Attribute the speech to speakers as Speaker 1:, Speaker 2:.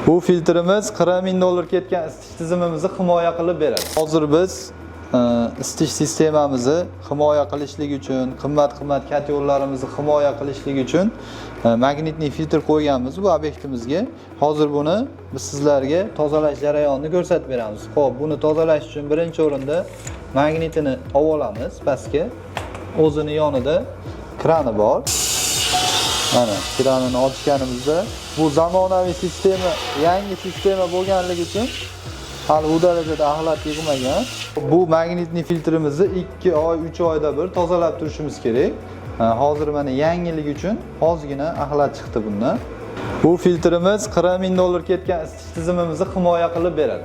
Speaker 1: Bu filtrimiz 40 ming dollar ketgan isitish tizimimizni himoya qilib beradi. Hozir biz isitish sistemamizni himoya qilishlik uchun, qimmat-qimmat katyonlarimizni himoya qilishlik uchun magnitli filtr qo'yganmiz bu obyektimizga. Hozir buni biz sizlarga tozalash jarayonini ko'rsatib beramiz. Xo'p, buni tozalash uchun birinchi o'rinda magnitini olamiz pastga. O'zini yonida krani bor. Mana kranini ochganimizda bu zamonaviy sistema, yangi sistema bo'lganligi uchun hali u darajada axlat yig'magan. Bu magnitli filtrimizni 2 oy, 3 oyda bir tozalab turishimiz kerak. Hozir mana yangilik uchun ozgina axlat chiqdi bundan. Bu filtrimiz 40 ming dollar ketgan isitish tizimimizni himoya qilib beradi.